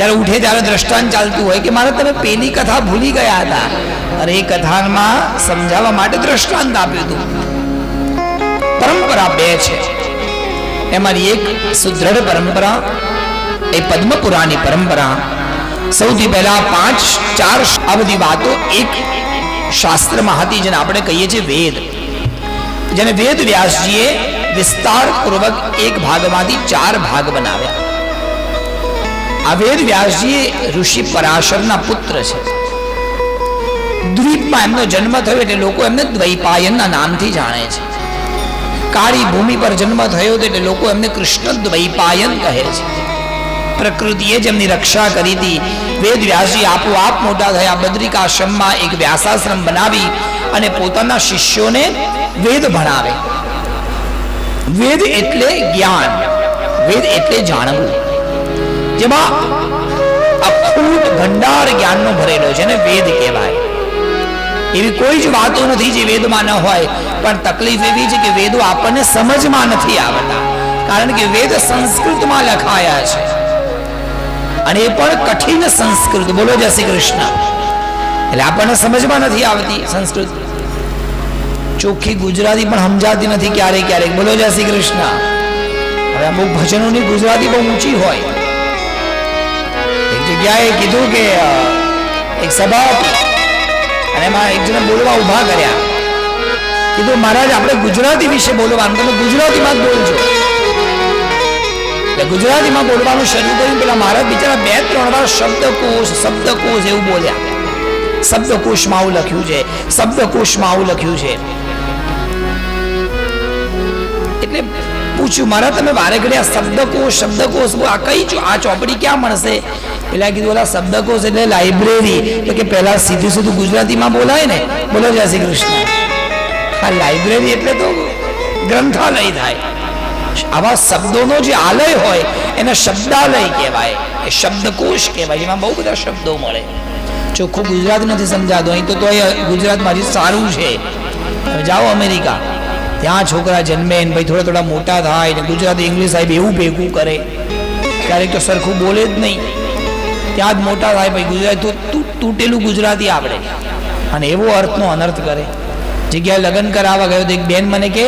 જ્યારે ઉઠે ત્યારે દ્રષ્ટાંત ચાલતું હોય કે મારે તમે પેલી કથા ભૂલી ગયા હતા, અરે એ કથામાં સમજાવવા માટે દ્રષ્ટાંત આપ્યું હતું. પરંપરા બે છે, એમાંની એક સુદ્રઢ પરંપરા એ પદ્મપુરાની પરંપરા. સૌથી પહેલા 4 આ બધી વાતો એક શાસ્ત્રમાં હતી જેને આપણે કહીએ છીએ વેદ, જેને વેદ વ્યાસજીએ વિસ્તાર પૂર્વક એક ભાગમાંથી 4 ભાગ બનાવ્યા. આ વેદ વ્યાસજી ઋષિ પરાશરના પુત્ર છે. દ્વીપમાં એમનો જન્મ થયો એટલે લોકો એમને દ્વૈપાયનના નામથી જાણે છે. કાળી ભૂમિ પર જન્મ થયો એટલે લોકો એમને કૃષ્ણ દ્વૈપાયન કહે છે. પ્રકૃતિએ જેમની રક્ષા કરી હતી. વેદ વ્યાસજી આપોઆપ મોટા થયા. બદ્રિકાશ્રમમાં એક વ્યાસાશ્રમ બનાવી અને પોતાના શિષ્યોને વેદ ભણાવે. વેદ એટલે જ્ઞાન, વેદ એટલે જાણવું, જેમાં અખૂટ ભંડાર જ્ઞાનનો ભરેલો છે ને વેદ કહેવાય. એવી કોઈ જ વાતો નથી જે વેદમાં ન હોય, પણ તકલીફ એવી છે કે વેદો આપણને સમજમાં નથી આવતા, કારણ કે વેદ સંસ્કૃતમાં લખાયા છે અને એ પણ કઠિન સંસ્કૃત. બોલો જય શ્રી કૃષ્ણ. એટલે આપણને સમજમાં નથી આવતી સંસ્કૃત. ચોખ્ખી ગુજરાતી પણ સમજાતી નથી ક્યારેક ક્યારેક. બોલો જય શ્રી કૃષ્ણ. હવે અમુક ભજનોની ગુજરાતી બહુ ઊંચી હોય. એક જગ્યાએ કીધું કે એક સભા હતી અને એમાં એક જણે બોલવા ઉભા કર્યા. કીધું મહારાજ આપણે ગુજરાતી વિશે બોલવાનું, તમે ગુજરાતીમાં જ બોલજો. એટલે ગુજરાતીમાં બોલવાનું શરૂ કર્યું. પેલા મહારાજ બિચારા 2-3 વાર શબ્દકોશ એવું બોલ્યા. શબ્દકોશમાં આવું લખ્યું છે, શબ્દકોશમાં આવું લખ્યું છે. એટલે પૂછ્યું મહારાજ તમે વારે ઘડી આ શબ્દકોશ આ કઈ આ ચોપડી ક્યાં મળશે? પેલા કીધું ઓલા શબ્દકોશ એટલે લાઇબ્રેરી. તો કે પહેલા સીધું ગુજરાતીમાં બોલાય ને. બોલો જય શ્રી કૃષ્ણ. આ લાઇબ્રેરી એટલે તો ગ્રંથાલય થાય. આવા શબ્દોનો જે આલય હોય એને શબ્દાલય કહેવાય, એ શબ્દકોશ કહેવાય, જેમાં બહુ બધા શબ્દો મળે. ચોખ્ખું ગુજરાત નથી સમજાતું. અહીં તો ગુજરાતમાં હજી સારું છે. જાઓ અમેરિકા, ત્યાં છોકરા જન્મે ને ભાઈ થોડા મોટા થાય ને ગુજરાતી ઇંગ્લિશ સાહેબ એવું ભેગું કરે, ક્યારેક તો સરખું બોલે જ નહીં. ત્યાં જ મોટા થાય ભાઈ ગુજરાતી તૂટેલું ગુજરાતી આવડે અને એવો અર્થનો અનર્થ કરે. જગ્યાએ લગ્ન કરાવવા ગયો તો એક બેન મને કે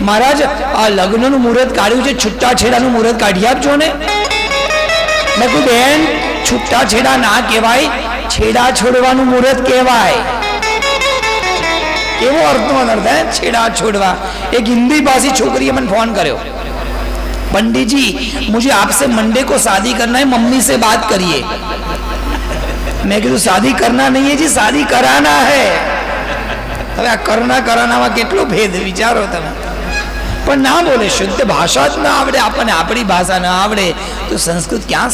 મહારાજ આ લગ્નનું મુહૂર્ત કાઢ્યું છે, છૂટાછેડાનું મુહૂર્ત કાઢી આપજો ને. મેં કહ્યું બેન છૂટાછેડા ના કહેવાય, છેડા છોડવાનું મુહૂર્ત કહેવાય. એવો અર્થનો અનર્થ હે છેડા છોડવા. એક હિન્દી ભાષી છોકરીએ મને ફોન કર્યો, पंडित जी मुझे आपसे मंडे को शादी करना है, मम्मी से बात करिए. मैं कहा शादी करना नहीं है जी, शादी कराना है. હવે આ કરાનામાં કેટલો ભેદ વિચારો તમે. પણ ના બોલે, શુદ્ધ ભાષા જ ના આવડે આપણને, આપણી ભાષા ના આવડે તો સંસ્કૃત ક્યાં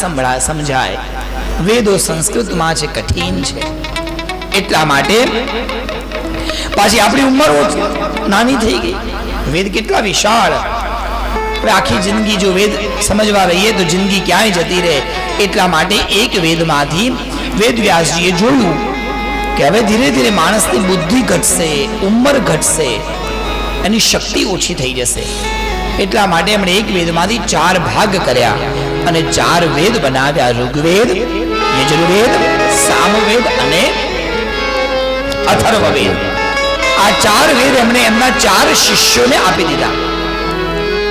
સમજાય? વેદો સંસ્કૃતમાં છે, કઠિન છે. એટલા માટે પાછી આપણી ઉંમર નાની થઈ ગઈ. વેદ કેટલા વિશાળ. આખી જિંદગી જો વેદ સમજવા રહીએ તો જિંદગી ક્યાંય જતી રહે. એટલા માટે એક વેદમાંથી વેદ વ્યાસજીએ જોયું કે હવે ધીરે ધીરે માણસની બુદ્ધિ ઘટશે, ઉંમર ઘટશે, એની શક્તિ ઓછી થઈ જશે. એટલા માટે એમણે એક વેદમાંથી 4 ભાગ કર્યા અને 4 વેદ બનાવ્યા: ઋગ્વેદ, યજુર્વેદ, સામવેદ અને અથર્વવેદ. આ 4 વેદ એમણે એમના 4 શિષ્યોને આપી દીધા.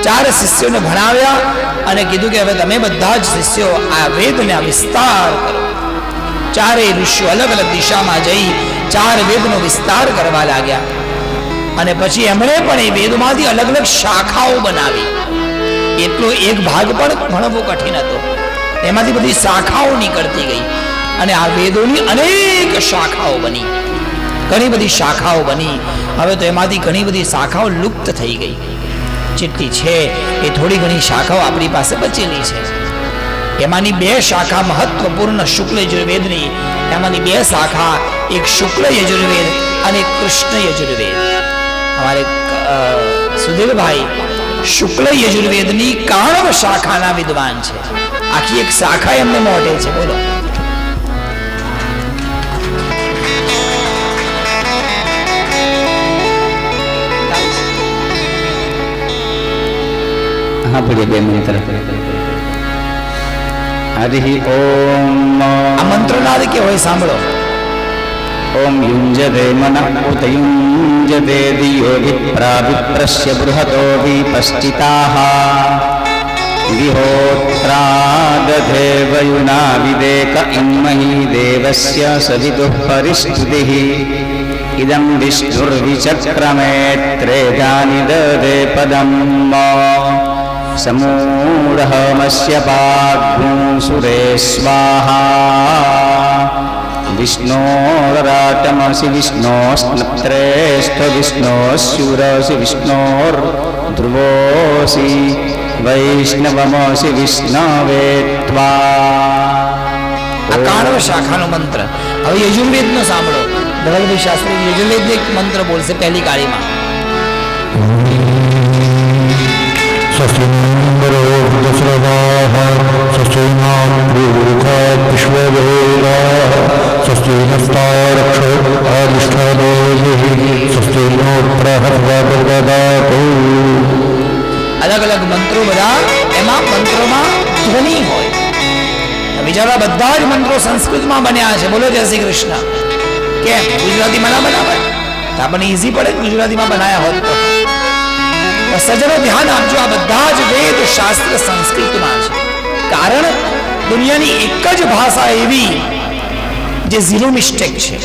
4 શિષ્યોને ભણાવ્યા અને કીધું કે હવે તમે બધા જ શિષ્યો આ વેદને વિસ્તાર કરો. 4 ઋષિઓ અલગ અલગ દિશામાં જઈ 4 વેદનો વિસ્તાર કરવા લાગ્યા. અને પછી એમણે પણ એ વેદમાંથી અલગ અલગ શાખાઓ બનાવી. એટલો એક ભાગ પણ ભણવો કઠિન હતો, એમાંથી બધી શાખાઓ નીકળતી ગઈ અને આ વેદોની અનેક શાખાઓ બની, ઘણી બધી શાખાઓ બની. હવે તો એમાંથી ઘણી બધી શાખાઓ લુપ્ત થઈ ગઈ. જેટલી છે એ થોડી ઘણી શાખાઓ આપણી પાસે બચેલી છે. એમાંની 2 શાખા મહત્વપૂર્ણ શુક્લ યજુર્વેદની. એમાંની 2 શાખા, એક શુક્લ યજુર્વેદ અને કૃષ્ણ યજુર્વેદ. અમારે સુધીરભાઈ શુક્લ યજુર્વેદની કાણવ શાખાના વિદ્વાન છે. આખી એક શાખા એમને મોઢે છે. બોલો. હા, બોલીએ 2 મિનિટ. હરિ ઓમ આ મંત્રનાદ કેવો હોય સાંભળો. ઓમ યુંજતે મન ઉત યુંજતે ધિયો વિપ્રાવિપ્રસ્ય બૃહતો વિપશ્ચિતાઃ વિહોત્રાદધે વયુના વિદેક ઇન્મહી દેવસ્ય સવિદુઃ પરિસ્તુતિઃ ઇદં વિષ્ણુર્વિચક્રમે ત્રેધાનિ દધે પદમ સમૂઢમસ્ય પાગ્નું સુરે સ્વાહા વિષ્ણોરાટમસि વિષ્ણોસ્નપ્ત્રેષ્ઠ વિષ્ણોસ્યુરસि વિષ્ણોર્ધ્રુવોસि વૈષ્ણવમસि વિષ્ણવે ત્વા. આ કાણવ શાખાનો મંત્ર. હવે યજુર્વેદનો સાંભળો. ધવલભાઈ શાસ્ત્રી યજુર્વેદ એક મંત્ર બોલશે પહેલી કાળીમાં. અલગ અલગ મંત્રો બધા, એમાં મંત્રોમાં ધ્વનિ હોય. બીજા બધા જ મંત્રો સંસ્કૃતમાં બન્યા છે. બોલો જય શ્રી કૃષ્ણ. કેમ ગુજરાતીમાં ના બનાવે? આપણને ઈઝી પડે ગુજરાતીમાં બનાયા હોત તો. સજ્જનો ધ્યાન આપજો, આ બધા જ વેદ શાસ્ત્ર સંસ્કૃતમાં છે. કારણ દુનિયાની એક જ ભાષા એવી જે ઝીરો મિસ્ટેક છે,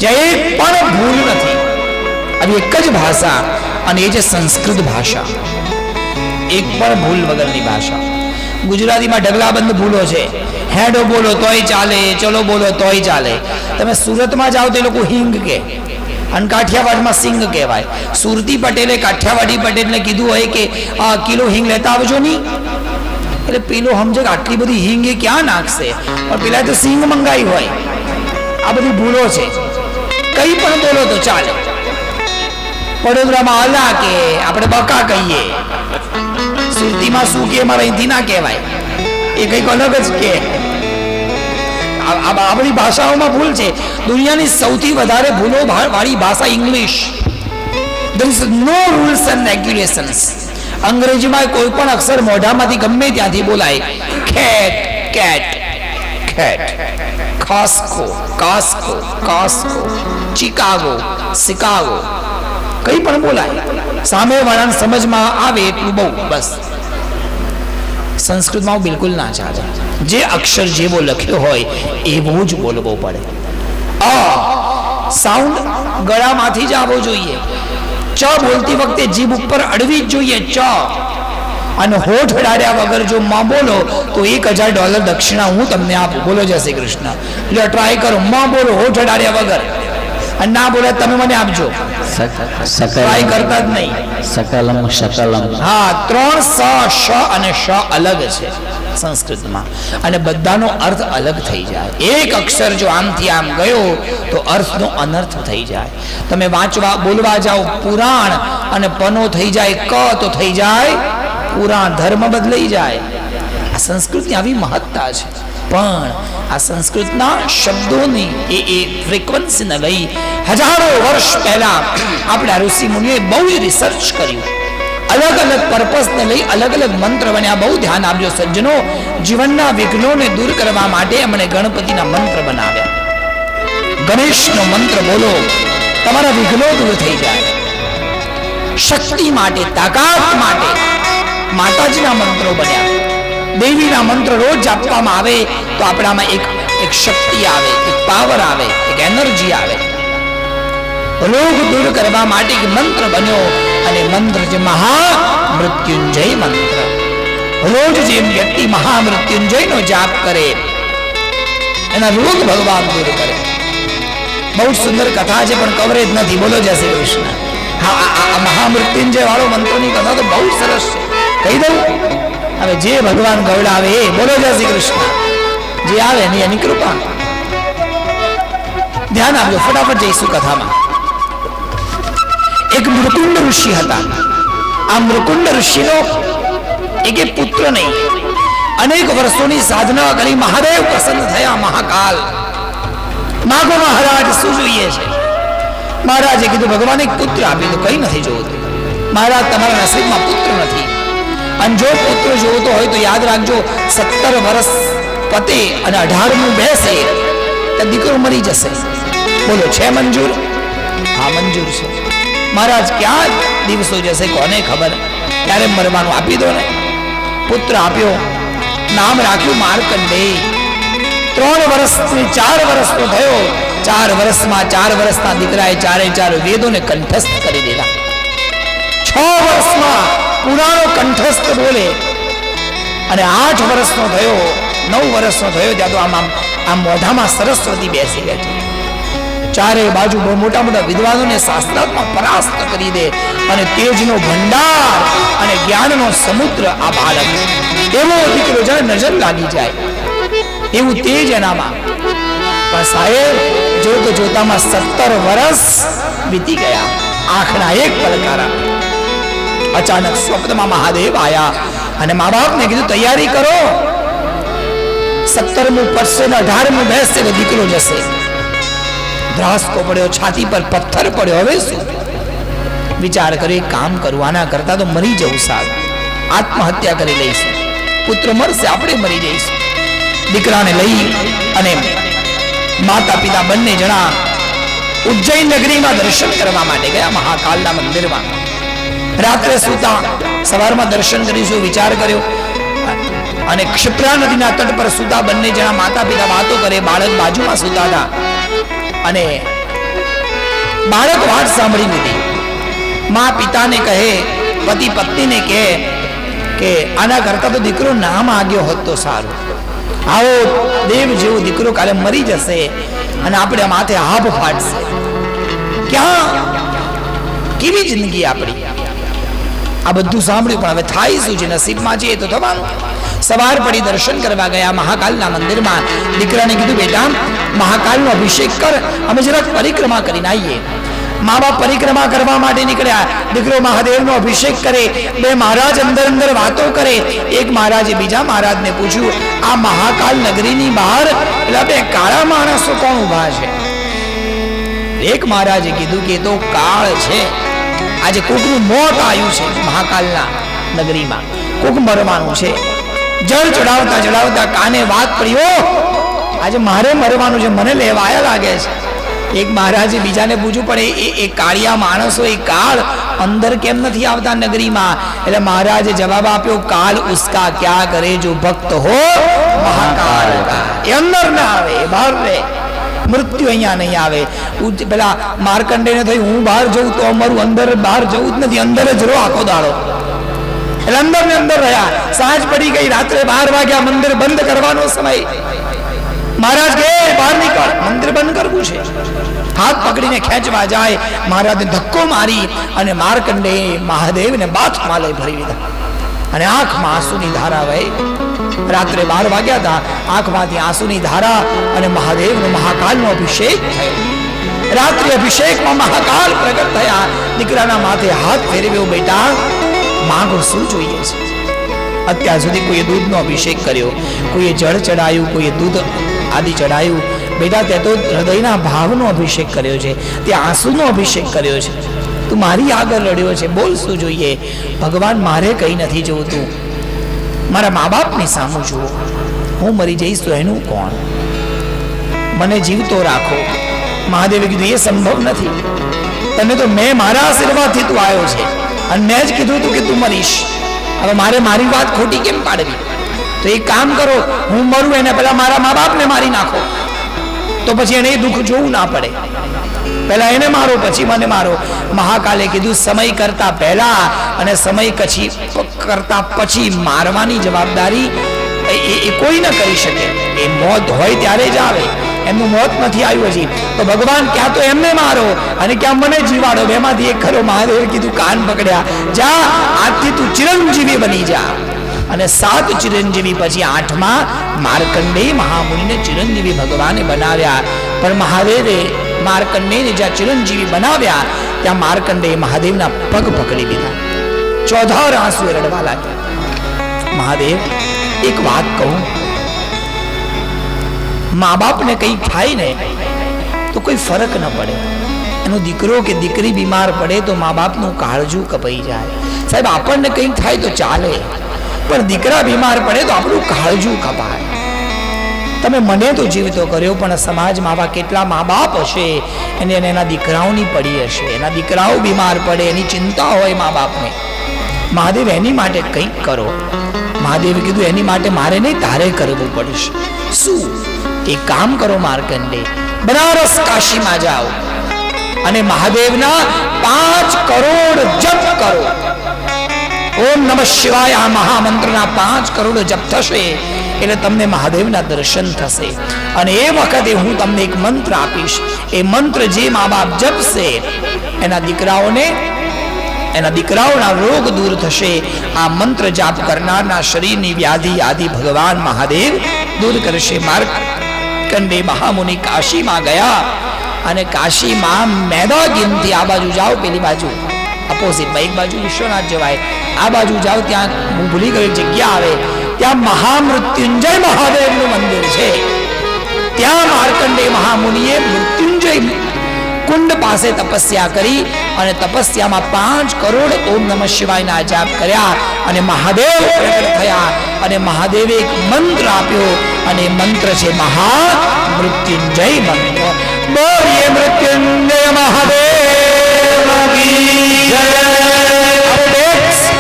જ્યાં એક પણ ભૂલ નથી. આવી એક જ ભાષા, અને એ છે સંસ્કૃત ભાષા. એક પણ ભૂલ વગરની ભાષા. ગુજરાતીમાં ઢગલાબંધ ભૂલો છે. હેડો બોલો તોય ચાલે, ચલો બોલો તોય ચાલે. તમે સુરતમાં જાઓ તો એ લોકો હિંગ કે, અને કાઠિયાવાડમાં સિંગ કહેવાય. સુરતી પટેલે કાઠિયાવાડી પટેલને કીધું હોય કે આ કિલો હિંગ લેતા આવજો નહીં, એટલે પેલો સમજે કે આટલી બધી હિંગ એ ક્યાં નાખશે, પણ પેલા તો સિંગ મંગાવી હોય. આ બધી ભૂલો છે. કઈ પણ બોલો તો ચાલે. વડોદરામાં અલા કે આપણે બકા કહીએ, સુરતીમાં શું કે મારે અહીંથી ના કહેવાય, એ કંઈક અલગ જ કે. આ બધી ભાષાઓમાં ભૂલ છે. દુનિયાની સૌથી વધારે ભૂલો વાળી ભાષા English. There is no rules and regulations. અંગ્રેજીમાં કોઈ પણ અક્ષર મોઢામાંથી ગમે ત્યાંથી બોલાય. કેટ કેટ કેટ, ખાસ્કો કાસ્કો કાસ્કો, ચિકાગો શિકાગો, કઈ પણ બોલાય. સામે વાળાને સમજમાં આવે એટલું બહુ, બસ. સંસ્કૃતમાં બિલકુલ ના ચાલે. જે અક્ષર જેવો લખ્યો હોય એવો જ બોલવો પડે. સાઉન્ડ ગળામાંથી જ આવવો જોઈએ. ચ બોલતી વખતે જીભ ઉપર અડવી જ જોઈએ. ચ અને હોઠ અડાડ્યા વગર જો માં બોલો તો $1000 દક્ષિણા હું તમને આપું. બોલો જય શ્રી કૃષ્ણ. એટલે ટ્રાય કરો, માં બોલો હોઠ અડાડ્યા વગર. અને ના બોલે તમે મને આપજો. ટ્રાય કરતા જ નહીં. સકલમ શકલમ. હા, 3 સ, શ અને શ અલગ છે સંસ્કૃતમાં, અને બધાનો અર્થ અલગ થઈ જાય. એક અક્ષર જો આમથી આમ ગયો તો અર્થનો અનર્થ થઈ જાય. તમે વાંચવા બોલવા જાઓ પુરાણ અને પનો થઈ જાય ક તો થઈ જાય પુરાણ, ધર્મ બદલાઈ જાય. આ સંસ્કૃતની આવી મહત્તા છે. પણ આ સંસ્કૃતના શબ્દોની એ ફ્રીક્વન્સીને લઈ હજારો વર્ષ પહેલા આપણા ઋષિ મુનિઓએ બહુ રિસર્ચ કર્યું. અલગ અલગ પર્પસને લઈ અલગ અલગ મંત્ર બન્યા. બહુ ધ્યાન આપજો સજ્જનો. જીવનના વિઘ્નોને દૂર કરવા માટે એમણે ગણપતિના મંત્ર બનાવ્યા. ગણેશનો મંત્ર બોલો, તમારા વિઘ્નો દૂર થઈ જાય. શક્તિ માટે, તાકાત માટે માતાજીના મંત્રો બન્યા. દેવીના મંત્ર રોજ આપવામાં આવે તો આપણામાં એક શક્તિ આવે, એક પાવર આવે, એક એનર્જી આવે. રોગ દૂર કરવા માટે એક મંત્ર બન્યો, અને મંત્ર છે મહામૃત્યુંજય મંત્ર. રોજ જે વ્યક્તિ મહામૃત્યુંજયનો જાપ કરે એના રોગ ભગવાન દૂર કરે. બહુ સુંદર કથા છે પણ કવરેજ નથી. બોલો જય શ્રી કૃષ્ણ. હા, આ મહામૃત્યુંજય વાળો મંત્રોની કથા તો બહુ સરસ છે. કહી દઉં? હવે જે ભગવાન ગવડાવે એ. બોલો જય શ્રી કૃષ્ણ. જે આવે ને એની કૃપા. ધ્યાન આપજો, ફટાફટ જઈશું કથામાં. એક મૃકુંડ ઋષિ હતા. આ મૃકુંડ ઋષિનો એક પુત્ર નહીં, અનેક વર્ષોની સાધના કરી મહાદેવ પ્રસન્ન થયા. મહાકાલ માગો મહારાજ, શું જોઈએ છે? મહારાજે કીધું ભગવાન એક પુત્ર આપી દો. કઈ નથી જોતું. મહારાજ તમારા નસીબમાં પુત્ર નથી, અને જો પુત્ર જોતો હોય તો યાદ રાખજો 17 વર્ષ પતે અને 18મું બેસે તો દીકરો મરી જશે. બોલો છે મંજૂર? હા મંજૂર છે. મહારાજ ક્યાં દિવસો જશે કોને ખબર, ત્યારે મરવાનું આપી દો ને. પુત્ર આપ્યો, નામ રાખ્યું માર્કંડેય. 3 વર્ષથી 4 વર્ષનો થયો. 4 વર્ષમાં 4 વર્ષના દીકરાએ 4 વેદોને કંઠસ્થ કરી દીધા. 6 વર્ષમાં પુરાણો કંઠસ્થ બોલે અને 8 વર્ષનો થયો, 9 વર્ષનો થયો ત્યાં તો આમ મોઢામાં સરસ્વતી બેસી બેઠી. ચારે બાજુ બહુ મોટા મોટા વિદ્વાનોને શાસ્ત્રાત્મક પરાસ્ત કરી દે અને તેજનો ભંડાર અને જ્ઞાનનો સમુદ્ર આ બાળક. એવો દીકરો જ્યારે નજર લાગી જાય એવું તેજ એનામાં. પણ સાહેબ જોતો જોતામાં 17 વર્ષ વીતી ગયા. આંખના એક પલકારા અચાનક સ્વપ્નમાં મહાદેવ આયા અને મા બાપને કીધું તૈયારી કરો, 17મું પડશે ને 18મું બેસશે એટલે દીકરો જશે. ધ્રાસકો પડ્યો, છાતી પર પથ્થર પડ્યો. હવે શું વિચાર કર્યો, એક કામ કરું, આના કરતા તો મરી જવું સારું, આત્મહત્યા કરી લઈશું. પુત્ર મરશે, આપણે મરી જઈશું. દીકરાને લઈ અને માતા પિતા બંને જણા ઉજ્જૈન નગરીમાં દર્શન કરવા માટે ગયા, મહાકાલના મંદિરમાં. રાત્રે સૂતા, સવારમાં દર્શન કરીશું વિચાર કર્યો અને ક્ષિપ્રા નદીના તટ પર સૂતા બંને જણા માતા પિતા વાતો કરે. બાળક બાજુમાં સૂતા હતા અને બાળક વાત સાંભળી લીધી. મા પિતાને કહે, પતિ પત્નીને કહે કે આના કરતા તો દીકરો ના માગ્યો હોત તો સારું. આવો દેવ જેવો દીકરો કાલે મરી જશે અને આપણે માથે હાફ ફાટશે. ક્યાં કેવી જિંદગી આપણી. આ બધું સાંભળ્યું પણ હવે થાય શું છે? નસીબમાં છે એ તો થવાનું. સવાર પડી દર્શન કરવા ગયા મહાકાલના મંદિરમાં. દીકરાને કીધું બેટા મહાકાલનો અભિષેક કર, અમે જરાક પરિક્રમા કરીને આવીએ. મા બાપ પરિક્રમા કરવા માટે નીકળ્યા. દીકરો મહાદેવનો અભિષેક કરે. બે મહારાજ અંદર અંદર વાતો કરે. એક મહારાજે બીજા મહારાજને પૂછ્યું, આ મહાકાલ નગરીની બહાર પેલા બે કાળા માણસો કોણ ઉભા છે? એક મહારાજે કીધું કે તો કાળ છે. આજે કોકનું મોત આવ્યું છે મહાકાલના નગરીમાં, કોક મરવાનું છે. જળ ચડાવતા ચડાવતા કાને વાત પડી, આજે મારે મરવાનું છે, મને લેવા આયા લાગે છે. એક મહારાજે બીજાને પૂછ્યું, પણ એ કાળિયા માણસો, એ કાળ અંદર કેમ નથી આવતા નગરીમાં? એટલે મહારાજે જવાબ આપ્યો, કાલ ઉસકા ક્યા કરે જો ભક્ત હો મહાકાલ કા. એ અંદર ના આવે, બહાર રહે. મૃત્યુ અહીંયા નહીં આવે. પેલા માર્કંડેયને થયું, હું બહાર જઉં તો અમારું અંદર બહાર જવું જ નથી, અંદર જ રહો આખો દાડો. એટલે અંદર ને અંદર રહ્યા. સાંજ પડી ગઈ, રાત્રે 12 વાગ્યા, મંદિર બંધ કરવાનો સમય. મહારાજ કે બહાર નીકળ, મંદિર બંધ કરવું છે. હાથ પકડીને ખેંચવા જાય, મહારાજને ધક્કો મારી અને માર્કંડેય મહાદેવને બાથમાં લઈ ભરી લીધા અને આંખમાં આંસુની ધારા વહી. રાત્રે 12 વાગ્યા હતા, આંખમાંથી આંસુની ધારા અને મહાદેવનો મહાકાલનો અભિષેક થયો. રાત્રે અભિષેકમાં મહાકાલ પ્રગટ થયા. દીકરાના માથે હાથ ફેરવ્યો, બેટા માંગો શું જોઈએ છે? અત્યાર સુધી કોઈએ દૂધનો અભિષેક કર્યો, કોઈએ જળ ચડાયું, કોઈએ દૂધ આદિ ચડાયું. બેટા તે તો હૃદયના ભાવનો અભિષેક કર્યો છે, તે આંસુનો અભિષેક કર્યો છે. તું મારી આગળ રડ્યો છે, બોલ શું જોઈએ? ભગવાન મારે કંઈ નથી જોતું, મારા મા બાપની સામું જુઓ. હું મરી જઈશ તો એનું કોણ? મને જીવતો રાખો. મહાદેવે કીધું, એ સંભવ નથી. તને તો મેં મારા આશીર્વાદથી તું આવ્યો છે અને મેં જ કીધું તું કે તું મરીશ. હવે મારે મારી વાત ખોટી કેમ પાડવી? તો એક કામ કરો, હું મરું એને પહેલા મારા મા બાપને મારી નાખો, તો પછી એને દુઃખ જોવું ના પડે. પહેલા એને મારો, પછી મને મારો. મહાકાલે કીધું, સમય કરતા પહેલા અને સમય કરતા પછી મારવાની જવાબદારી એ કોઈ ન કરી શકે. એ મોત હોય ત્યારે જ આવે, એમનું મોત નથી આવ્યું હજી. તો ભગવાન ક્યાં તો એમને મારો અને ક્યાં મને જીવાડો, બેમાંથી એક ખરો. મહાદેવ કીધું, કાન પકડ્યા, જા આજથી તું ચિરંજીવી બની જા. અને 7 ચિરંજીવી પછી 8મા માર્કંડેય મહામુનિને ચિરંજીવી ભગવાને બનાવ્યા. પણ મહાદેવે માર્કંડેયને જ્યાં ચિરંજીવી બનાવ્યા ત્યાં માર્કંડેય મહાદેવના પગ પકડી લીધા. ચોધાર આંસુ રડવા લાગ્યા. મહાદેવ એક વાત કહું, મા બાપને કંઈ થાય ને તો કોઈ ફરક ન પડે. એનો દીકરો કે દીકરી બીમાર પડે તો મા બાપનું કાળજું કપાઈ જાય. સાહેબ આપણને કંઈ થાય તો ચાલે, પણ દીકરા બીમાર પડે તો આપણું કાળજું કપાય. તમે મને તો જીવતો કર્યો, પણ સમાજમાં આવા કેટલા મા બાપ હશે એને એના દીકરાઓની પડી હશે, એના દીકરાઓ બીમાર પડે એની ચિંતા હોય મા બાપને. મહાદેવ એની માટે કંઈક કરો. મહાદેવે કીધું એની માટે મારે નહીં, તારે કરવું પડશે. શું? એક કામ કરો માર્કંડે, બનારસ કાશીમાં જાઓ અને મહાદેવના 5 કરોડ જપ કરો. ઓમ નમઃ શિવાય આ મહામંત્રના 5 કરોડ જપ થશે એટલે તમને મહાદેવના દર્શન થશે. અને એ વખતે હું તમને એક મંત્ર આપીશ. એ મંત્ર જે મા બાપ જપશે એના દીકરાઓના રોગ દૂર થશે. આ મંત્ર જાપ કરનારના શરીરની વ્યાધિ આદિ ભગવાન મહાદેવ દૂર કરશે. માર્કંડે મહામુનિ કાશીમાં ગયા અને કાશીમાં મેદાગીનથી આ બાજુ જાઓ, પેલી બાજુ અપોઝિટમાં, એક બાજુ વિશ્વનાથ જવાય, આ બાજુ જાઓ ત્યાં હું ભૂલી ગયો જગ્યા આવે, ત્યાં મહામૃત્યુંજય મહાદેવનું મંદિર છે. ત્યાં માર્કંડે મહામુનિએ મૃત્યુંજય કુંડ પાસે તપસ્યા કરી અને તપસ્યામાં 5 કરોડ ઓમ નમઃ શિવાયના જાપ કર્યા અને મહાદેવ પ્રગટ થયા અને મહાદેવે એક મંત્ર આપ્યો અને મંત્ર છે મહામૃત્યુંજય મંત્ર. બોલીએ મૃત્યુંજય મહાદેવ કી જય.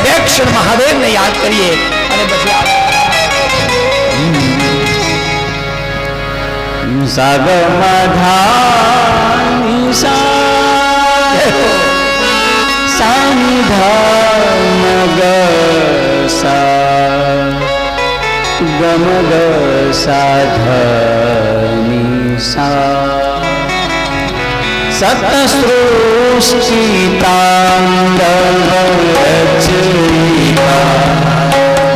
બે ક્ષણ મહાદેવને યાદ કરીએ અને પછી સાગમધાની સાનિધાન ગમગ સાધની સતસૃષ્ટિતાંડવરચયિતા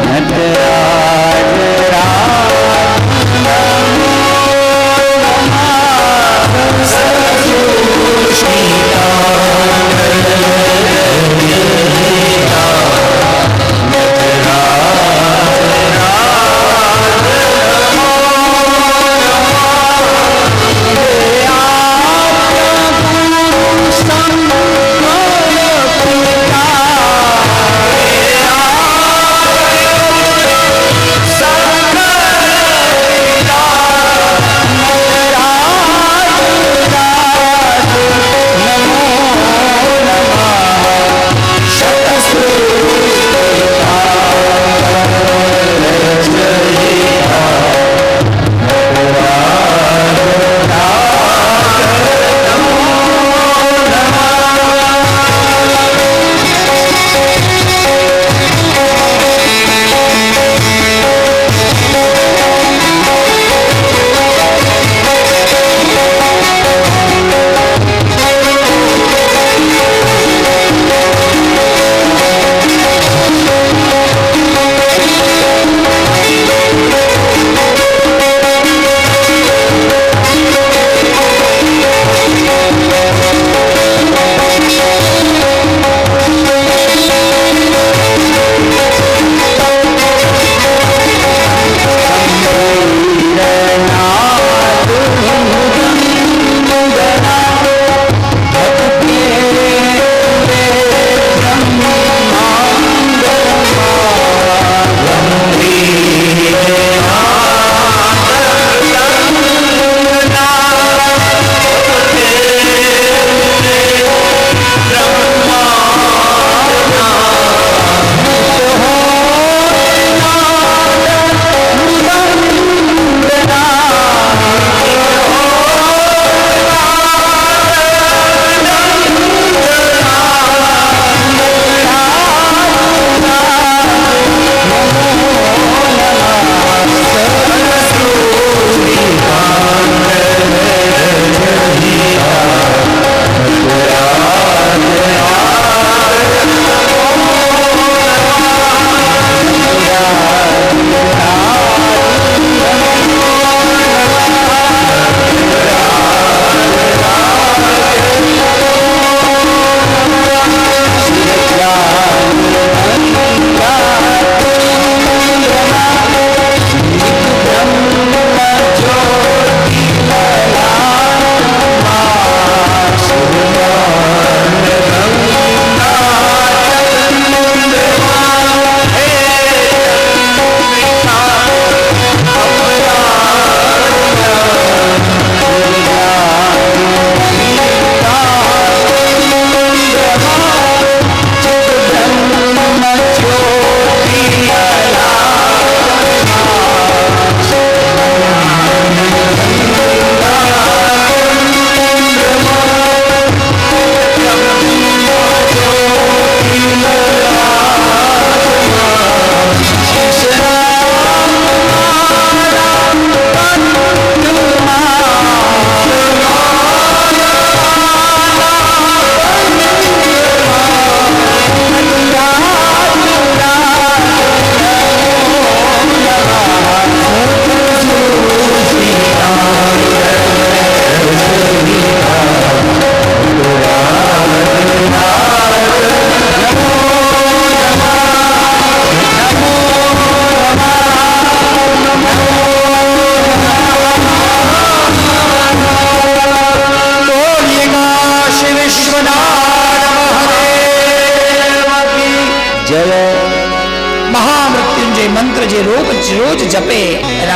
નટરાજ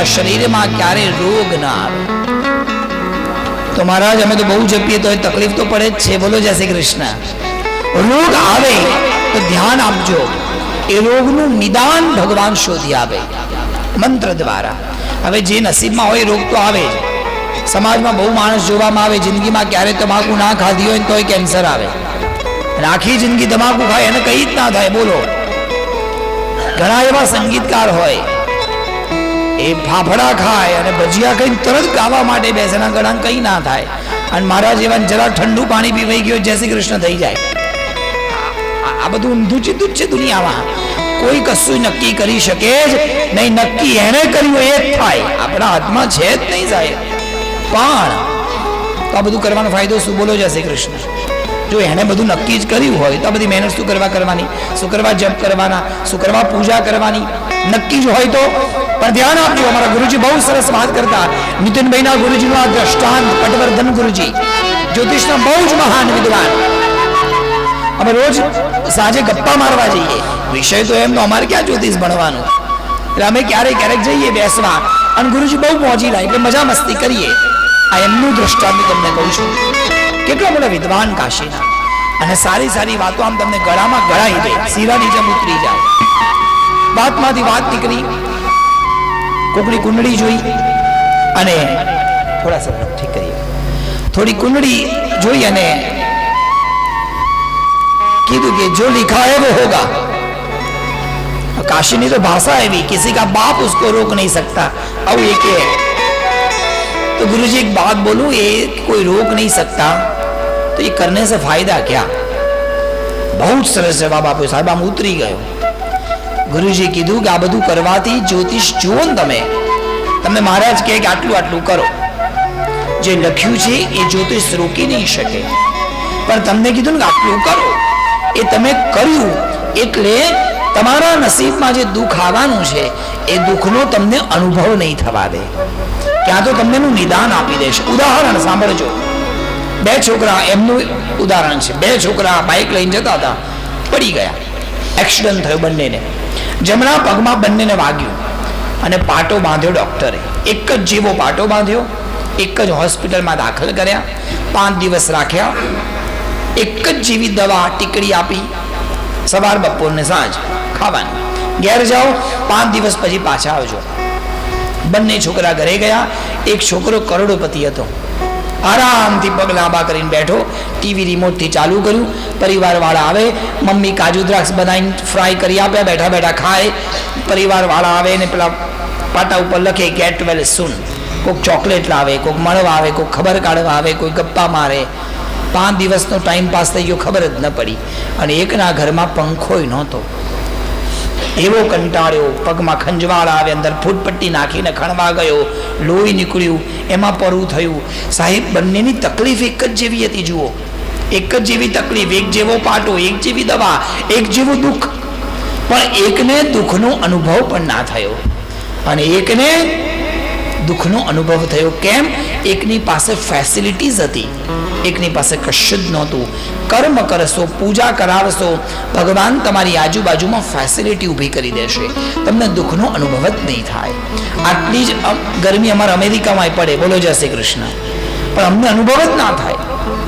આ શરીરમાં ક્યારે રોગ ના આવે. તો મહારાજ અમે તો બહુ જપીએ તો તકલીફ તો પડે જ છે. બોલો જય શ્રી કૃષ્ણ. રોગ આવે તો ધ્યાન આપજો, એ રોગનું નિદાન ભગવાન શોધી આવે મંત્ર દ્વારા. હવે જે નસીબમાં હોય રોગ તો આવે જ. સમાજમાં બહુ માણસ જોવામાં આવે જિંદગીમાં ક્યારે તમાકુ ના ખાધી હોય તોય કેન્સર આવે. આખી જિંદગી તમાકુ ખાય એને કઈ જ ના થાય. બોલો, ઘણા એવા સંગીતકાર હોય એ ફાફડા ખાય અને ભજીયા ખાઈને તરત ગાવા માટે બેસે, એના ગળાને કઈ ના થાય. અને મારા જેવા જરા ઠંડુ પાણી પીવાઈ ગયો જય શ્રી કૃષ્ણ થઈ જાય. આ બધું ઊંધું ચીધું જ છે દુનિયામાં. કોઈ કશું નક્કી કરી શકે જ નહીં. નક્કી એને કર્યું એ જ થાય, આપણા હાથમાં છે જ નહીં સાહેબ. પણ તો આ બધું કરવાનો ફાયદો શું? બોલો જય શ્રી કૃષ્ણ. જો એને બધું નક્કી જ કર્યું હોય તો આ બધી મહેનત શું કરવા કરવાની? શું કરવા જપ કરવાના? શું કરવા પૂજા કરવાની? નક્કી જ હોય તો. પણ ધ્યાન આપજો, અમારા ગુરુજી બહુ સરસ વાત કરતા. નીતિનભાઈના ગુરુજીનું આ દ્રષ્ટાંત, પટવર્ધન ગુરુજી જ્યોતિષના બહુ જ મહાન વિદ્વાન. અમે રોજ સાંજે ગપ્પા મારવા જઈએ. વિષય તો એમનો, અમારે ક્યાં જ્યોતિષ ભણવાનું. એટલે અમે ક્યારેક જઈએ બેસવા, અને ગુરુજી બહુ મોજી લાગે એટલે મજા મસ્તી કરીએ. આ એમનું દ્રષ્ટાંત તમને કહું છું. કેટલા બધા વિદ્વાન કાશીના, અને સારી સારી વાતો આમ તમને ગળામાં ગળાઈ દે, શીરાની જેમ ઉતરી જાય. વાતમાંથી વાત નીકળી, કોકની કુંડળી જોઈ અને થોડા સમય ઠીક કરીએ, થોડી કુંડળી જોઈ અને કીધું કે જો लिखा है वो होगा. काशी तो भाषा है भी, किसी का बाप उसको रोक नहीं सकता. अब ये के तो गुरुजी एक बात बोलूं, ये कोई रोक नहीं सकता तो ये करने से फायदा क्या? बहुत सरस जवाब आप्यो साहेब. आम उतरी गयो. गुरुजी कीधुं કે આ બધું કરવાથી જ્યોતિષ જુઓ ને તમે મહારાજ કહે કે આટલું આટલું કરો, જે લખ્યું છે એ જ્યોતિષ રોકી નહીં શકે. પણ તમને કીધું ને આટલું કરો, એ તમે કર્યું એટલે તમારા નસીબમાં જે દુઃખ આવવાનું છે એ દુઃખનો તમને અનુભવ નહીં થવા દે. ક્યાં તો તમને એનું નિદાન આપી દેશે. ઉદાહરણ સાંભળજો. બે છોકરા, એમનું ઉદાહરણ છે. બે છોકરા બાઇક લઈને જતા હતા, પડી ગયા, એક્સિડન્ટ થયો બંનેને. જમણા પગમાં બંનેને વાગ્યું અને પાટો બાંધ્યો ડોક્ટરે. એક જ જેવો પાટો બાંધ્યો, એક જ હોસ્પિટલમાં દાખલ કર્યા, 5 દિવસ રાખ્યા. એક જ જેવી દવા ટીકડી આપી, સવાર બપોર ને સાંજ ખાવાની. ઘેર જાઓ, 5 દિવસ પછી પાછા આવજો. બંને છોકરા ઘરે ગયા. એક છોકરો કરોડોપતિ હતો, આરામથી પગ લાંબા કરીને બેઠો, ટીવી રિમોટથી ચાલુ કર્યું. પરિવારવાળા આવે, મમ્મી કાજુ દ્રાક્ષ બનાવીને ફ્રાય કરી આપ્યા, બેઠા બેઠા ખાય. પરિવારવાળા આવે ને પેલા પાટા ઉપર લખે ગેટ વેલ સૂન. કોઈક ચોકલેટ લાવે, કોઈક મળવા આવે, કોઈક ખબર કાઢવા આવે, કોઈ ગપ્પા મારે. 5 દિવસનો ટાઈમ પાસ થઈ ગયો, ખબર જ ન પડી. અને એકના ઘરમાં પંખોય નહોતો. એવો કંટાળ્યો, પગમાં ખંજવાળ આવે, અંદર ફૂટપટ્ટી નાખીને ખણવા ગયો, લોહી નીકળ્યું, એમાં પરવું થયું. સાહેબ, બંનેની તકલીફ એક જ જેવી હતી. જુઓ, એક જ જેવી તકલીફ, એક જેવો પાટો, એક જેવી દવા, એક જેવું દુઃખ. પણ એકને દુઃખનો અનુભવ પણ ના થયો અને એકને દુઃખનો અનુભવ થયો. કેમ? એકની પાસે ફેસિલિટીઝ હતી, એકની પાસે કશું જ નહોતું. કર્મ કરશો, પૂજા કરાવશો, ભગવાન તમારી આજુબાજુમાં ફેસિલિટી ઊભી કરી દેશે, તમને દુઃખનો અનુભવ જ નહીં થાય. આટલી જ ગરમી અમારા અમેરિકામાં પડે, બોલો જય શ્રી કૃષ્ણ, પણ અમને અનુભવ જ ના થાય.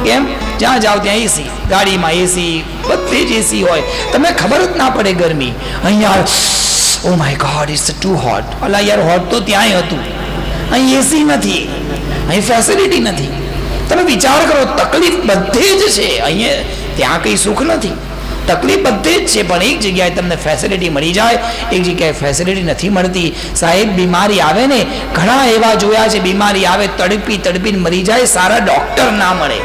કેમ? જ્યાં જાઓ ત્યાં એસી, ગાડીમાં એસી, બધે જ એસી હોય, તમને ખબર જ ના પડે ગરમી. અહીંયા oh my god, it's too hot. અલા યાર, હોટ તો ત્યાંય હતું, અહીં એસી નથી, અહીં ફેસિલિટી નથી. તમે વિચાર કરો, તકલીફ બધે જ છે. અહીંયા ત્યાં કંઈ સુખ નથી, તકલીફ બધે જ છે. પણ એક જગ્યાએ તમને ફેસિલિટી મળી જાય, એક જગ્યાએ ફેસિલિટી નથી મળતી. સાહેબ, બીમારી આવે ને, ઘણા એવા જોયા છે, બીમારી આવે તડપી તડપીને મરી જાય, સારા ડૉક્ટર ના મળે.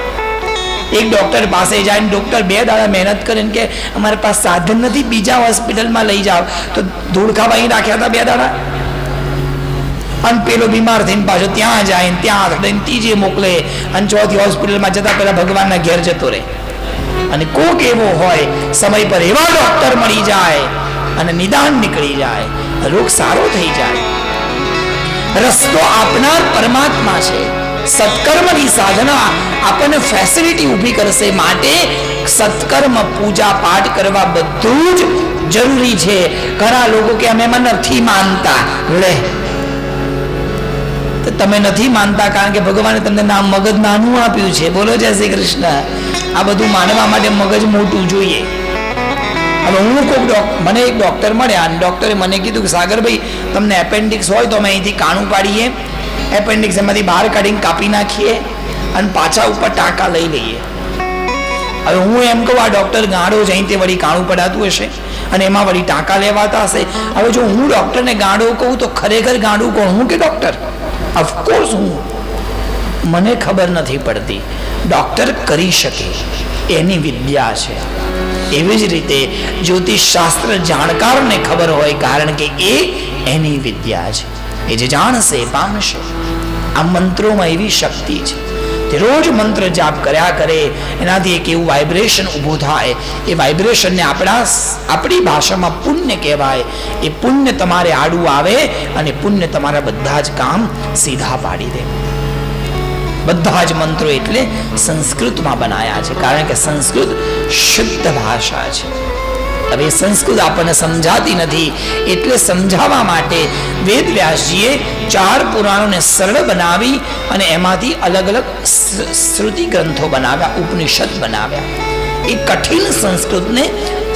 એક ડૉક્ટર પાસે જાય ને ડૉક્ટર 2 દાડા મહેનત કરે ને કે અમારી પાસે સાધન નથી, બીજા હોસ્પિટલમાં લઈ જાઓ. તો ધૂળ ખાવા રાખ્યા હતા 2 દાડા. અને પેલો બીમાર થઈને પાછો ત્યાં જાય, ત્યાં ત્રીજે મોકલે, અને ચોથી હોસ્પિટલમાં જતા પહેલા ભગવાનના ઘેર જતો રહે. અને કોક એવો હોય સમય પર એવા ડોક્ટર મળી જાય અને નિદાન નીકળી જાય, રોગ સારો થઈ જાય. રસ્તો આપનાર પરમાત્મા છે. સત્કર્મની સાધના આપણને ફેસિલિટી ઊભી કરશે. માટે સત્કર્મ, પૂજા પાઠ કરવા બધું જ જરૂરી છે. ઘણા લોકો કે અમે એમાં નથી માનતા. લે, તમે નથી માનતા કારણ કે ભગવાને તમને નામ મગજ નાનું આપ્યું છે. બોલો જય શ્રી કૃષ્ણ. આ બધું માનવા માટે મગજ મોટું જોઈએ. હવે હું મને એક ડૉક્ટર મળ્યા અને ડૉક્ટરે મને કીધું કે સાગરભાઈ તમને એપેન્ડિક્સ હોય તો અમે અહીંથી કાણું પાડીએ, એપેન્ડિક્સ એમાંથી બહાર કાઢીને કાપી નાખીએ અને પાછા ઉપર ટાંકા લઈ લઈએ. હવે હું એમ કહું આ ડૉક્ટર ગાંડો જ અહીંથી વળી કાણું પડાતું હશે અને એમાં વળી ટાંકા લેવાતા હશે. હવે જો હું ડૉક્ટરને ગાંડો કહું તો ખરેખર ગાંડું કોણ, હું કે ડૉક્ટર? ઓફકોર્સ હું. મને ખબર નથી પડતી. ડૉક્ટર કરી શકે એની વિદ્યા છે. એવી જ રીતે જ્યોતિષ શાસ્ત્ર જાણકારને ખબર હોય કારણ કે એ એની વિદ્યા છે. એ જે જાણશે પામશે. આ મંત્રોમાં એવી શક્તિ છે. તે રોજ મંત્ર જાપ કર્યા કરે એનાથી એક એવું વાઇબ્રેશન ઊભું થાય. એ વાઇબ્રેશનને આપણી ભાષામાં પુણ્ય કહેવાય. એ પુણ્ય તમારે આડું આવે અને પુણ્ય તમારા બધા જ કામ સીધા પાડી દે. બધા જ મંત્રો એટલે સંસ્કૃતમાં બનાયા છે કારણ કે સંસ્કૃત શુદ્ધ ભાષા છે. હવે સંસ્કૃત આપણને સમજાતી નથી એટલે સમજાવવા માટે વેદવ્યાસજીએ 4 પુરાણોને સરળ બનાવી અને એમાંથી અલગ અલગ શ્રુતિ ગ્રંથો બનાવ્યા, ઉપનિષદ બનાવ્યા. એ કઠિન સંસ્કૃતને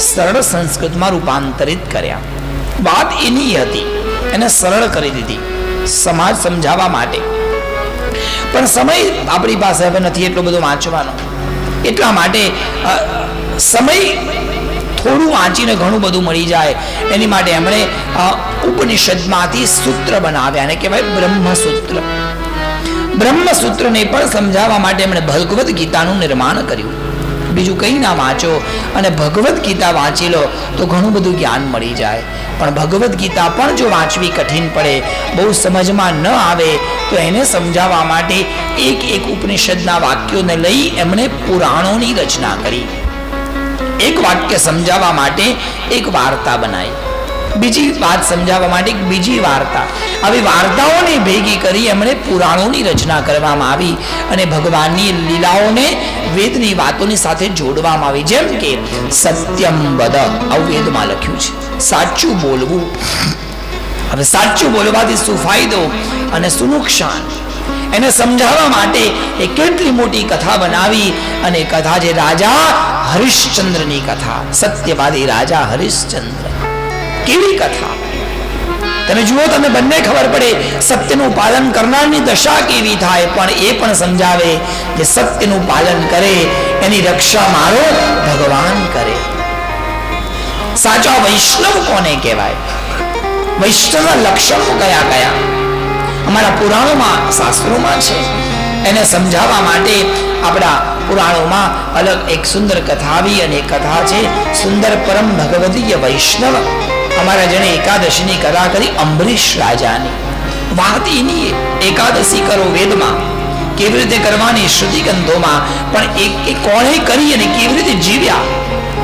સરળ સંસ્કૃતમાં રૂપાંતરિત કર્યા. વાત એની હતી, એને સરળ કરી દીધી સમાજ સમજાવવા માટે. પણ સમય આપણી પાસે હવે નથી એટલો બધો વાંચવાનો. એટલા માટે સમય થોડું વાંચીને ઘણું બધું મળી જાય એની માટે એમણે ઉપનિષદમાંથી સૂત્ર બનાવ્યા અને કહેવાય બ્રહ્મસૂત્ર. બ્રહ્મસૂત્રને પણ સમજાવવા માટે એમણે ભગવદ્ ગીતાનું નિર્માણ કર્યું. બીજું કંઈ ના વાંચો અને ભગવદ્ ગીતા વાંચી લો તો ઘણું બધું જ્ઞાન મળી જાય. પણ ભગવદ્ ગીતા પણ જો વાંચવી કઠિન પડે, બહુ સમજમાં ન આવે તો એને સમજાવવા માટે એક ઉપનિષદના વાક્યોને લઈ એમણે પુરાણોની રચના કરી. એક વાક્ય સમજાવવા માટે એક વાર્તા બનાવી, બીજી વાત સમજાવવા માટે બીજી વાર્તા. આવી વાર્તાઓને ભેગી કરી એમણે પુરાણોની રચના કરવામાં આવી અને ભગવાનની લીલાઓને વેદની વાતોની સાથે જોડવામાં આવી. જેમ કે સત્યમ વદ, આવું વેદમાં લખ્યું છે, સાચું બોલવું. હવે સાચું બોલવાથી શું ફાયદો અને શું નુકસાન એને સમજાવવા માટે એ કેટલી મોટી કથા બનાવી. અને કથા જે રાજા હરિશ્ચંદ્રની કથા, સત્યવાદી રાજા હરિશ્ચંદ્ર. કેવી કથા તમે જુઓ, તમને બંને ખબર પડે સત્યનું પાલન કરનારની દશા કેવી થાય. પણ એ પણ સમજાવે કે સત્યનું પાલન કરે એની રક્ષા મારો ભગવાન કરે. સાચા વૈષ્ણવ કોને કહેવાય, વૈષ્ણવના લક્ષણો કયા કયા અમારા પુરાણોમાં શાસ્ત્રોમાં છે. એને સમજાવવા માટે આપણા પુરાણોમાં અલગ એક સુંદર કથા આવી અને એ કથા છે સુંદર પરમ ભગવદીય વૈષ્ણવ. અમારા જેણે એકાદશીની કથા કરી અંબરીશ રાજાની. વાત એની એકાદશી કરો વેદમાં કેવી રીતે કરવાની શ્રુતિ ગ્રંથોમાં, પણ એ કોણે કરી અને કેવી રીતે જીવ્યા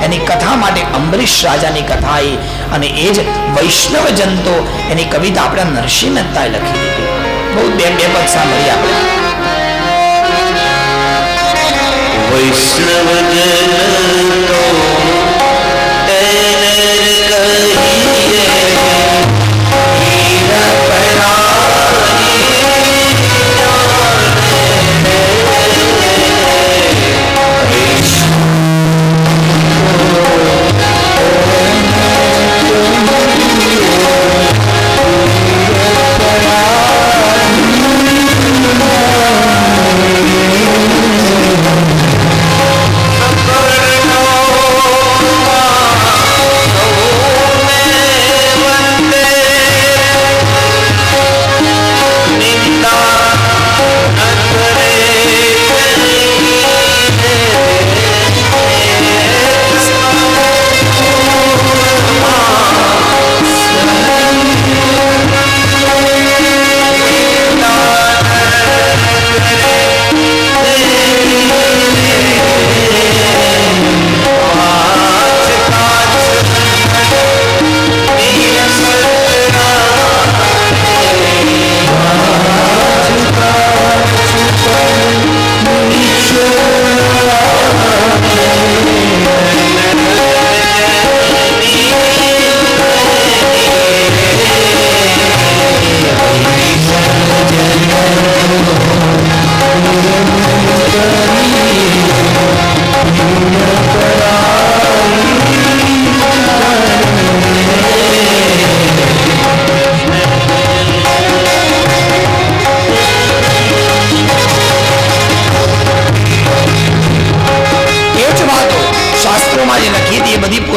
એની કથા માટે અંબરીશ રાજાની કથા એ. અને એ જ વૈષ્ણવ જનતો એની કવિતા આપણા નરસિંહ મહેતાએ લખી દીધી. બહુ બે પદ સાંભળી આપણે. વૈષ્ણવ જન તો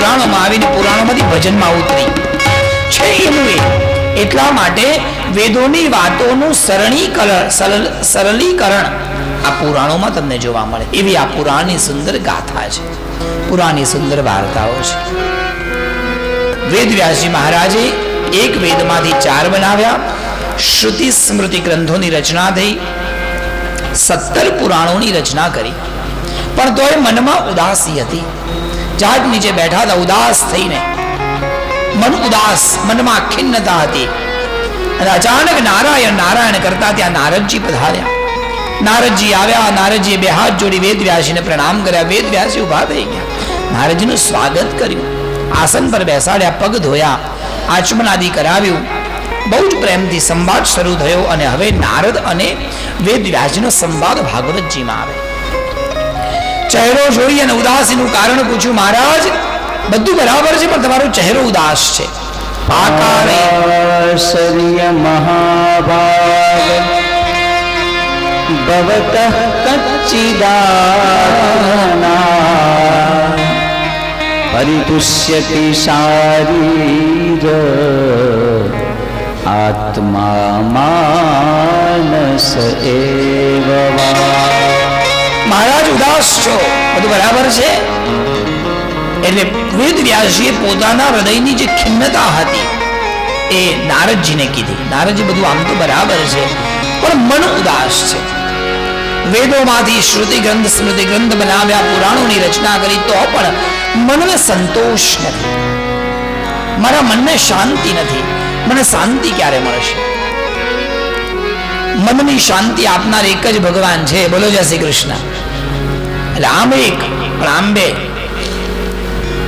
પુરાણોમાં આવીને પુરાણોમાંથી ભજનમાં ઉતરી છે એનું એટલા માટે વેદોની વાતોનું સરળીકરણ આ પુરાણોમાં તમને જોવા મળે એવી આ પુરાણની સુંદર ગાથા છે, પુરાણની સુંદર વાર્તાઓ છે. વેદવ્યાસજી મહારાજે એક વેદમાંથી 4 બનાવ્યા, શ્રુતિ સ્મૃતિ ગ્રંથોની રચના થઈ, 17 પુરાણોની રચના કરી. પણ તોય મનમાં ઉદાસી હતી. ઝાડ નીચે બેઠા હતા ઉદાસ થઈને, મન ઉદાસ, મનમાં ખિન્નતા હતી. અને અચાનક નારાયણ નારાયણ કરતા ત્યાં નારદજી પધાર્યા. નારદજી આવ્યા. નારદજીએ 2 હાથ જોડી વેદવ્યાસજીને પ્રણામ કર્યા. વેદવ્યાસજી ઉભા થઈ ગયા, નારદજીનું સ્વાગત કર્યું, આસન પર બેસાડ્યા, પગ ધોયા, આચમન આદિ કરાવ્યું. બહુ જ પ્રેમથી સંવાદ શરૂ થયો. અને હવે નારદ અને વેદવ્યાસજીનો સંવાદ ભાગવતજીમાં આવે. ચહેરો જોઈ અને ઉદાસીનું કારણ પૂછ્યું. મહારાજ, બધું બરાબર છે, પણ તમારો ચહેરો ઉદાસ છે. આકાશર્ય મહાભાગ ભવતઃ કચ્ચિદાના પરિતુષ્યતિ શારીર આત્મા માનસ એવ વા. મહારાજ ઉદાસ છો, બધું બરાબર છે? એટલે વેદવ્યાસજીએ પોતાના હૃદયની જે ખિન્નતા હતી એ નારદજીને કીધી. નારદજી, બધું આમ તો બરાબર છે, પણ મન ઉદાસ છે. વેદોમાંથી શ્રુતિ ગ્રંથ સ્મૃતિ ગ્રંથ બનાવ્યા, પુરાણોની રચના કરી, તો પણ મનને સંતોષ નથી. મારા મનને શાંતિ નથી. મને શાંતિ ક્યારે મળશે? મનની શાંતિ આપનાર એક જ ભગવાન છે. બોલો જય શ્રી કૃષ્ણ. એટલે આમ એક, પણ આમ બે.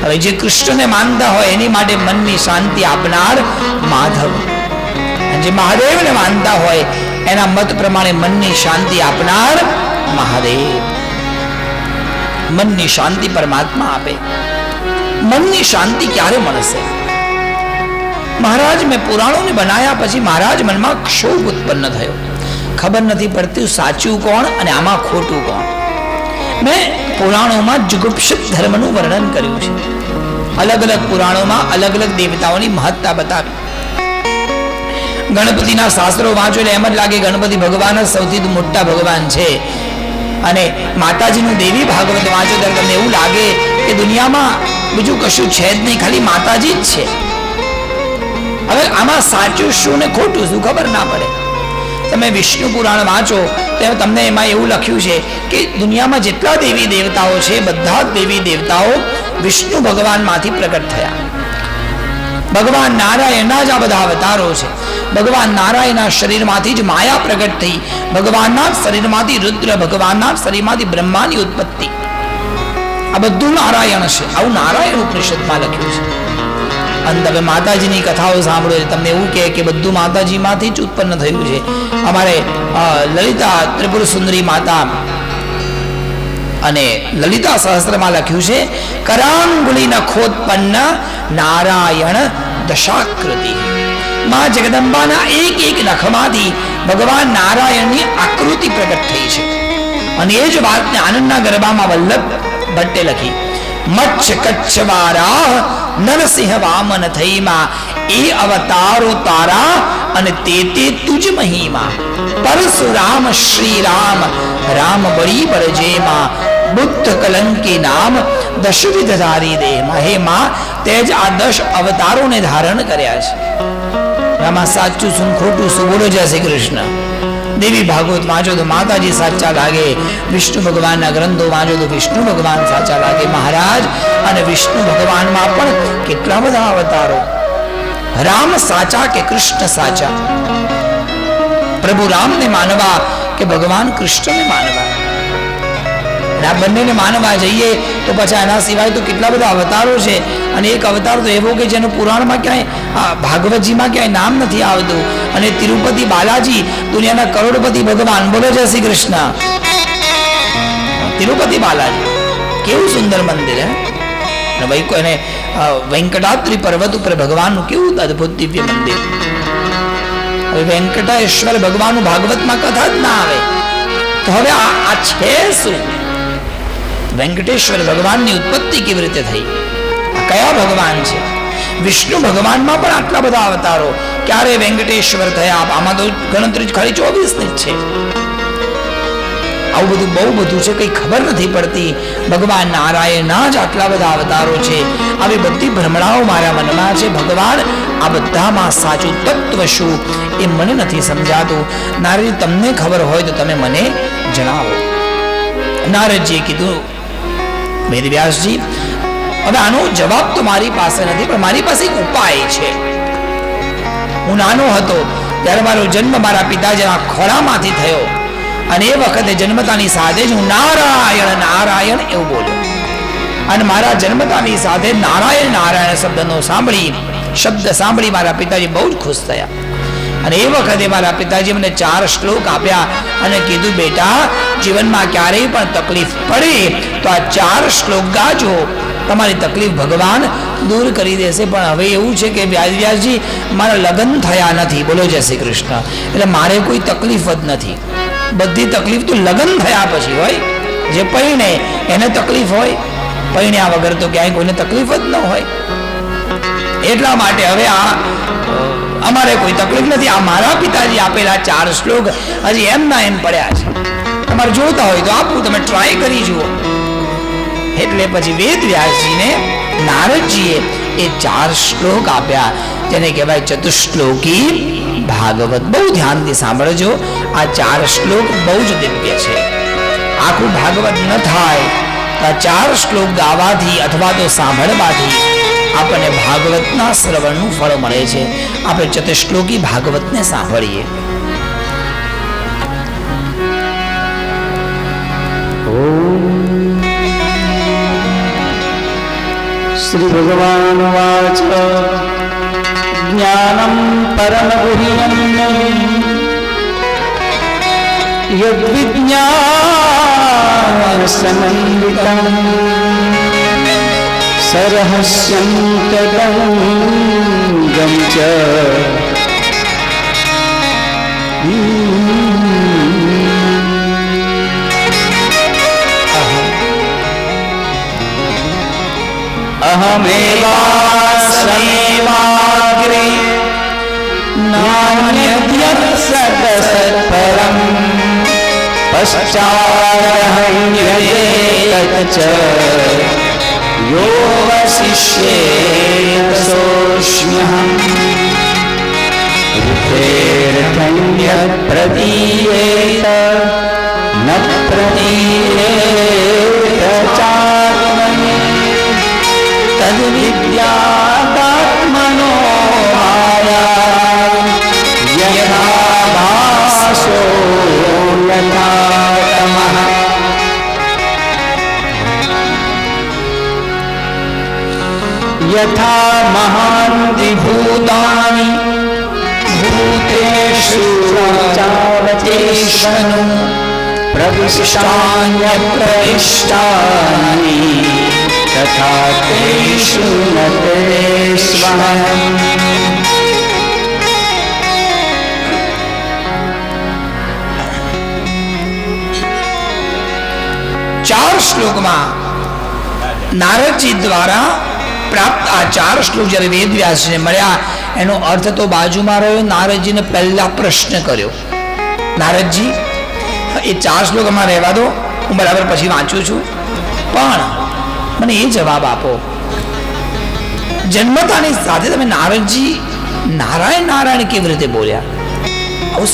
હવે જે કૃષ્ણને માનતા હોય એની માટે મનની શાંતિ આપનાર માધવ, જે મહાદેવને માનતા હોય એના મત પ્રમાણે મનની શાંતિ આપનાર મહાદેવ. મનની શાંતિ પરમાત્મા આપે. મનની શાંતિ ક્યારે મળશે? મહારાજ, મેં પુરાણોને બનાવ્યા પછી મહારાજ મનમાં ક્ષોભ ઉત્પન્ન થયો. ખબર નથી પડતી સાચું કોણ અને આમાં ખોટું કોણ. મેં પુરાણોમાં જુગુપ્સિત ધર્મનું વર્ણન કર્યું છે. અલગ અલગ પુરાણોમાં અલગ અલગ દેવતાઓની મહત્તા બતાવી. ગણપતિના શાસ્ત્રો વાંચો એટલે એમ જ લાગે ગણપતિ ભગવાન જ સૌથી મોટા ભગવાન છે. અને માતાજીનું દેવી ભાગવત વાંચો ત્યારે તમને એવું લાગે કે દુનિયામાં બીજું કશું છે જ નહીં, ખાલી માતાજી જ છે. હવે આમાં સાચું શું ને ખોટું શું ખબર ના પડે. તમે વિષ્ણુ પુરાણ વાંચો તો તમને એમાં એવું લખ્યું છે કે દુનિયામાં જેટલા દેવી દેવતાઓ છે બધા જ દેવી દેવતાઓ વિષ્ણુ ભગવાનમાંથી પ્રગટ થયા. ભગવાન નારાયણના જ આ બધા અવતારો છે. ભગવાન નારાયણના શરીરમાંથી જ માયા પ્રગટ થઈ. ભગવાનના શરીરમાંથી રુદ્ર, ભગવાનના શરીરમાંથી બ્રહ્માની ઉત્પત્તિ. આ બધું નારાયણ છે. આવું નારાયણ ઉપનિષદમાં લખ્યું છે. અને તમે માતાજીની કથાઓ સાંભળો, તમને એવું કહે કે બધું માતાજીમાંથી જ ઉત્પન્ન થયું છે. અમારે લલિતા ત્રિપુર સુંદરી માતા અને લલિતા સહસ્ત્રમાં લખ્યું છે, કરાંગુલી નખોત્પન્ન નારાયણ દશાકૃતિ. માં જગદંબાના એક એક નખમાંથી ભગવાન નારાયણની આકૃતિ પ્રગટ થઈ છે. અને એ જ વાતને આનંદના ગરબામાં વલ્લભ ભટ્ટે લખી. મચ્છ કચ્છ વારા નરસિંહ વામન થઈમાં એ અવતારો તારા અને તે તુજ મહિમા. પરશુરામ શ્રીરામ રામ બળી બળજેમાં બુદ્ધ કલંકી નામ દશવિધ ધારી દેમાં. હે માં, તે જ આ 10 અવતારોને ધારણ કર્યા છે. આમાં સાચું શું ખોટું શું? બોલો જય શ્રી કૃષ્ણ. દેવી ભાગવત વાંચો તો માતાજી સાચા લાગે. વિષ્ણુ ભગવાનના ગ્રંથો વાંચો તો વિષ્ણુ ભગવાન સાચા લાગે. મહારાજ, અને વિષ્ણુ ભગવાનમાં પણ કેટલા બધા અવતારો. રામ સાચા કે કૃષ્ણ સાચા? પ્રભુ રામને માનવા કે ભગવાન કૃષ્ણને માનવા? આ બંનેને માનવા જઈએ તો પછી એના સિવાય તો કેટલા બધા અવતારો છે. અને એક અવતાર તો એવો કે જેનું પુરાણમાં ક્યાંય, ભાગવતજીમાં ક્યાંય નામ નથી આવતું. અને તિરુપતિ બાલાજી, દુનિયાના કરોડપતિ ભગવાન. બોલો જય શ્રી કૃષ્ણ. તિરુપતિ બાલાજી કેવું સુંદર મંદિર હે. અને એને વેંકટાદ્રી પર્વત ઉપર ભગવાનનું કેવું અદભુત દિવ્ય મંદિર. હવે વેંકટેશ્વર ભગવાનનું ભાગવતમાં કથા જ ના આવે તો હવે આ છે શું? વેંકટેશ્વર ભગવાનની ઉત્પત્તિ કેવી રીતે થઈ? કયા ભગવાન છે? વિષ્ણુ ભગવાનમાં પણ આટલા બધા અવતારો, ક્યારે વેંકટેશ્વર થયા? આમાં તો ગણતરી ખાલી 24 જ છે. આવું બધું બહુ બધું છે, કઈ ખબર નથી પડતી. ભગવાન નારાયણના જ આટલા બધા અવતારો છે. આવી બધી ભ્રમણાઓ મારા મનમાં છે. ભગવાન આ બધામાં સાચું તત્વ શું એ મને નથી સમજાતું. નારદજી, તમને ખબર હોય તો તમે મને જણાવો. નારદજીએ કીધું, વેદવ્યાસજી, હવે આનો જવાબ તો મારી પાસે નથી, પણ મારી પાસે એક ઉપાય છે. હું નાનો હતો ત્યારે મારો જન્મ મારા પિતાજીના ખોળામાંથી થયો, અને એ વખતે જન્મતાની સાથે જ હું નારાયણ નારાયણ એવું બોલ્યો. અને મારા જન્મતાની સાથે નારાયણ નારાયણ શબ્દ સાંભળી મારા પિતાજી બહુ જ ખુશ થયા. અને એ વખતે મારા પિતાજી મને 4 શ્લોક આપ્યા અને કીધું, બેટા, જીવનમાં ક્યારેય પણ તકલીફ પડે તો આ 4 શ્લોક ગાજો, તમારી તકલીફ ભગવાન દૂર કરી દેશે. પણ હવે એવું છે કે વ્યાસજી, મારા લગ્ન થયા નથી. બોલો જય શ્રી કૃષ્ણ. એટલે મારે કોઈ તકલીફ જ નથી. બધી તકલીફ તો લગ્ન થયા પછી હોય. જે પૈણે એને તકલીફ હોય, પૈણ્યા વગર તો ક્યાંય કોઈને તકલીફ જ ન હોય. એટલા માટે હવે અમારે કોઈ તકલીફ નથી. આ મારા પિતાજી આપેલા 4 શ્લોક હજી એમના એમ પડ્યા છે. તમારે જોતા હોય તો આપું, તમે ટ્રાય કરી જુઓ. એટલે પછી વેદવ્યાસજીને નારદજીએ એ 4 શ્લોક આપ્યા, જેને કહેવાય ચતુશ્લોકી ભાગવત. બહુ ધ્યાનથી સાંભળજો. આ 4 શ્લોક બહુ જ દિવ્ય છે. આખું ભાગવત ન થાય તો આ 4 શ્લોક ગાવાથી અથવા તો સાંભળવાથી આપણને ભાગવતના શ્રવણનું ફળ મળે છે. આપણે ચતુશ્લોકી ભાગવતને સાંભળીએ. શ્રી ભગવાન વાચ જ્ઞાનમ પરમ ગુહ્યમ યદ્વિજ્ઞાન સમન્વિતમ સરહસ્યં તદંગમ ચ અહમેવાસ્મેવાગ્રે નાન્યદ્યત સદસત્પરમ પશ્ચાદહન્યયેત ચ યો વસિષ્યેત સોષ્મ્યહં રૂપેર્ધન્યત પ્રદીયેત ન પ્રદીયેત ચાત્મને તદ્વિદ્યાત્મનો માયા યથા ભાસો યથા તમઃ યથા મહાન્તિ ભૂતાનિ ભૂતેષુ ચાવચેષ્વનુ પ્રવિષ્ટાન્ય પ્રવિષ્ટાનિ તથા તેષુ ન તેષ્વહં. 4 શ્લોકમાં નારદજી દ્વારા પ્રાપ્ત આ 4 શ્લોક જ્યારે વેદવ્યાસજીને મળ્યા, એનો અર્થ તો બાજુમાં રહ્યો. નારદજીને પહેલા પ્રશ્ન કર્યો, નારદજી, એ 4 શ્લોક અમારે રહેવા દો, હું બરાબર પછી વાંચું છું, પણ મને એ જવાબ આપો, જન્મતાની સાથે તમે નારદજી નારાયણ નારાયણ કેવી રીતે બોલ્યા? આવું